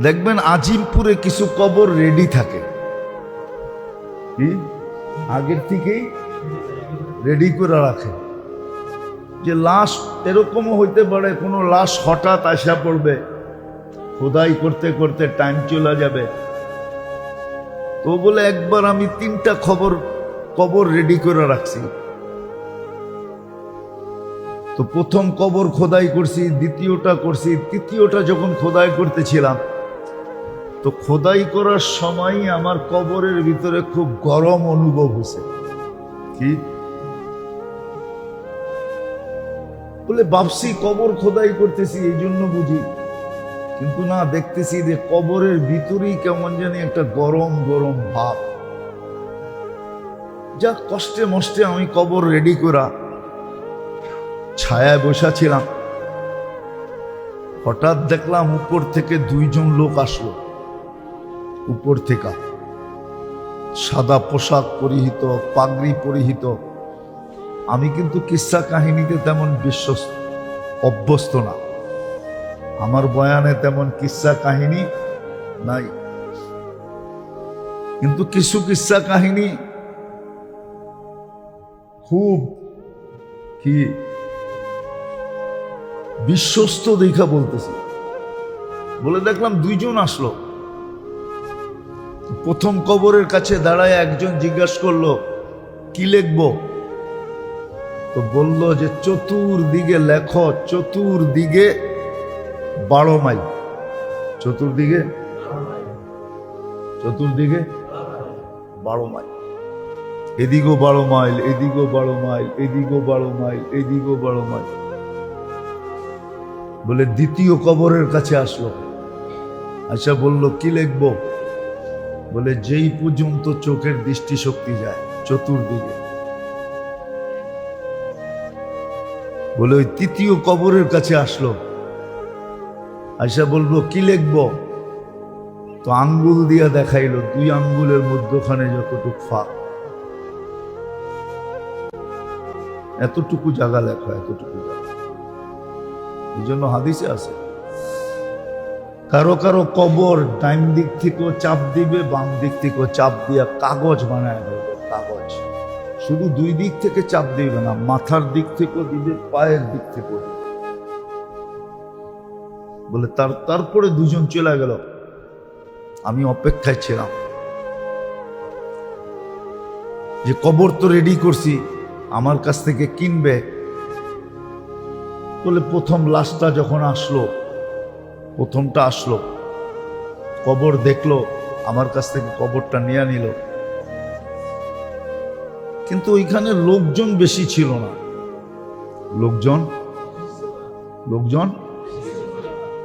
দেখবেন আজিমপুরে কিছু কবর রেডি থাকে, কি আগের থেকেই রেডি করে রাখে, যে লাশ এরকমও হইতে পারে কোনো লাশ হঠাৎ আসা পড়বে, খোদাই করতে করতে টাইম চলে যাবে। তো বলে একবার আমি 3টা কবর রেডি করে রাখছি। তো প্রথম কবর খোদাই করছি, দ্বিতীয়টা করছি, তৃতীয়টা যখন খোদাই করতেছিলাম, তো খোদাই করার সময় আমার কবরের ভিতরে খুব গরম অনুভব হয়েছে। কি বলে ভাবছি কবর খোদাই করতেছি এই জন্য বুঝি, কিন্তু না, দেখতেছি যে কবরের ভিতরেই কেমন জানি একটা গরম গরম ভাব। যা কষ্টে মষ্টে আমি কবর রেডি করা ছায়ায় বসাছিলাম, হঠাৎ দেখলাম উপর থেকে 2 জন লোক আসলো। উপর থেকে সাদা পোশাক পরিহিত, পাগড়ি পরিহিত। আমি কিন্তু কিস্সা কাহিনীতে তেমন অভ্যস্ত না, আমার বয়ানে তেমন কিস্সা কাহিনী নাই, কিন্তু কিছু কিস্সা কাহিনী খুব কি বিশ্বস্ত দেখা বলতেছি। বলে দেখলাম 2 জন আসলো। প্রথম কবরের কাছে দাঁড়ায় একজন জিজ্ঞাসা করলো, কি লিখবো? তো বলল যে চতুর্দিকে লেখো, চতুর্দিকে 12 মাইল। চতুর্দিকে 12 মাইল, এদিকেও 12 মাইল, এদিকেও 12 মাইল, এদিকেও 12 মাইল, এদিকেও 12 মাইল। বলে দ্বিতীয় কবরের কাছে আসলো, আচ্ছা বলল কি লিখবো? বলে যেই পর্যন্ত চোখের দৃষ্টিশক্তি যায়, চতুর্দিকে। বলে ওই তৃতীয় কবরের কাছে আসলো, আচ্ছা বলবো কি লিখবো? তো আঙ্গুল দিয়া দেখাইলো, 2 আঙ্গুলের মধ্যখানে যতটুকু ফাঁক, এতটুকু জায়গা লেখা, এতটুকু জায়গা। এই জন্য হাদিসে আছে, কারো কারো কবর ডাইন দিক থেকেও চাপ দিবে, বাম দিক থেকেও চাপ দিয়া কাগজ বানায় দেবে। কাগজ শুধু 2 দিক থেকে চাপ দিবে না, মাথার দিক থেকেও দিবে, পায়ের দিক থেকেও দিবে। বলে তারপরে 2 জন চলে গেল, আমি অপেক্ষায় ছিলাম যে কবর তো রেডি করছি, আমার কাছ থেকে কিনবে। বলে প্রথম লাশটা যখন আসলো, প্রথমটা আসলো, কবর দেখলো, আমার কাছ থেকে কবরটা নিয়ে নিল। কিন্তু ওইখানে লোকজন বেশি ছিল না, লোকজন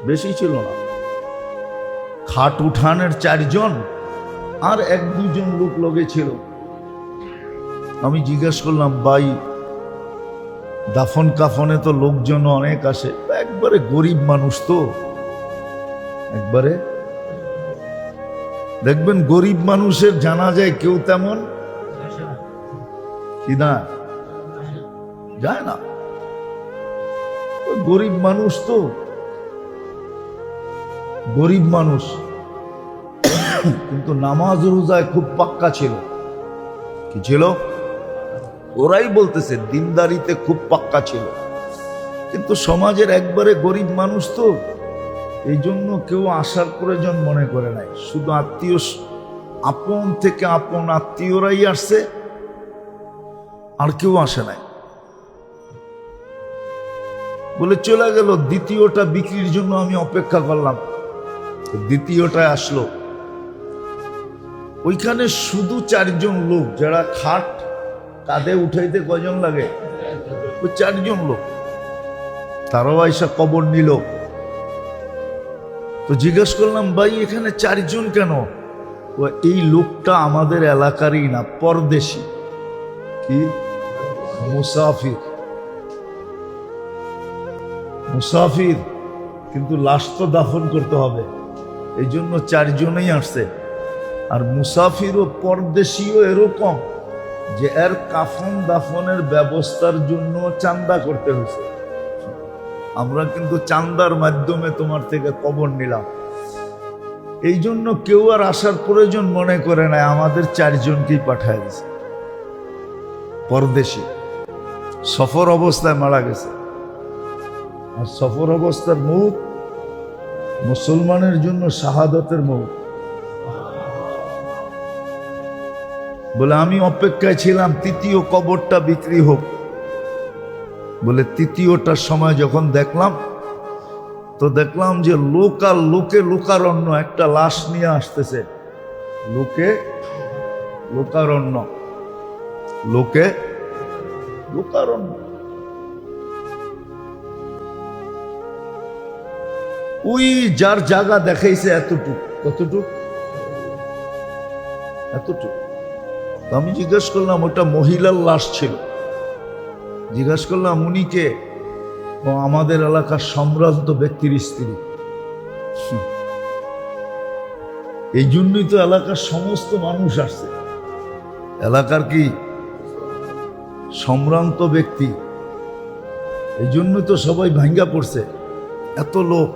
বেশি ছিল না। খাট উঠানের 4 জন আর 1-2 জন লোক লগে ছিল। আমি জিজ্ঞাসা করলাম, ভাই দাফন কাফনে তো লোকজন অনেক আসে, একবারে গরিব মানুষ তো, একবারে দেখবেন গরিব মানুষের জানা যায় কেউ তেমন কি না যায় না, গরিব মানুষ তো, গরিব মানুষ। কিন্তু নামাজ রোজায় খুব পাক্কা ছিল। কি ছিল? ওরাই বলতেছে দিনদারিতে খুব পাক্কা ছিল, কিন্তু সমাজের একবারে গরিব মানুষ তো, এই জন্য কেউ আসার প্রয়োজন মনে করে নাই। শুধু আপন থেকে আপন আত্মীয়রাই আসছে, আর কেউ আসে নাই। বলে চলে গেল। দ্বিতীয়টা বিক্রির জন্য আমি অপেক্ষা করলাম, দ্বিতীয়টায় আসলো। ওইখানে শুধু 4 জন লোক, যারা খাট কাঁধে উঠাইতে কয়জন লাগে, ওই 4 জন লোক, তারাও আইসা কবর নিল। তো জিজ্ঞেস করলাম, ভাই এখানে 4 জন কেন? এই লোকটা আমাদের এলাকারই না, পরদেশি। কি? মুসাফির, কিন্তু লাশ তো দাফন করতে হবে, এই জন্য 4 জনেই আসছে। আর মুসাফির ও পরদেশীও এরকম যে এর কাফন দাফনের ব্যবস্থার জন্য চান্দা করতে হয়েছে। আমরা কিন্তু চান্দার মাধ্যমে তোমার থেকে কবর নিলাম, এই জন্য কেউ আর আসার প্রয়োজন মনে করে না, আমাদের 4 জনকেই পাঠায় দিয়েছে। পরদেশে সফর অবস্থায় মারা গেছে। আর সফর অবস্থার মৌত মুসলমানের জন্য শাহাদতের মৌত। বলে আমি অপেক্ষায় ছিলাম 3য় কবরটা বিক্রি হোক। বলে 3য়টার সময় যখন দেখলাম, তো দেখলাম যে লোক আর লোকে লোকারণ্য একটা লাশ নিয়ে আসতেছে। লোকে লোকারণ্য, লোকে লোকারণ্য। ওই যার জায়গা দেখাইছে এতটুক, কতটুক? এতটুক। আমি জিজ্ঞেস করলাম, ওটা মহিলার লাশ ছিল। জিজ্ঞেস করলাম উনি কে? আমাদের এলাকার সম্ভ্রান্ত ব্যক্তির স্ত্রী। এই জন্যই তো এলাকার সমস্ত মানুষ আসছে। এলাকার কি সম্ভ্রান্ত ব্যক্তি, এই জন্যই তো সবাই ভাঙ্গা পড়ছে, এত লোক।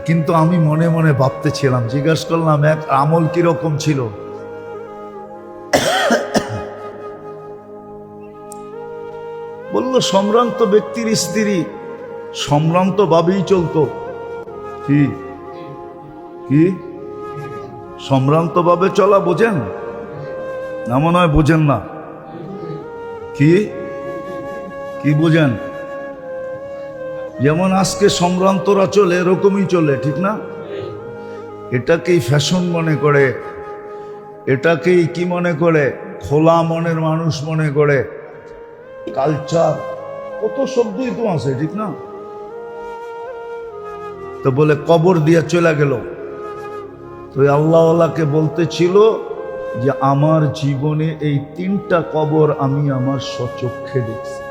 কিন্তু আমি মনে মনে ভাবতেছিলাম, জিজ্ঞাসা করলাম এক আমল কিরকম ছিল? বলল সম্ভ্রান্ত ব্যক্তির স্ত্রী, সম্ভ্রান্ত ভাবেই চলতো। কি কি সম্ভ্রান্ত ভাবে চলা বোঝেন না? মনে হয় বোঝেন না। কি কি বোঝেন? যেমন আজকে সম্ভ্রান্তরা চলে, এরকমই চলে, ঠিক না? এটাকেই ফ্যাশন মনে করে, এটাকেই কি মনে করে? খোলা মনের মানুষ মনে করে। কালচার, কত শব্দই তো আছে, ঠিক না? তো বলে কবর দিয়ে চলে গেল। তো আল্লাহওয়ালাকে বলতেছিল যে আমার জীবনে এই 3টা কবর আমি আমার স্বচক্ষে দেখছি।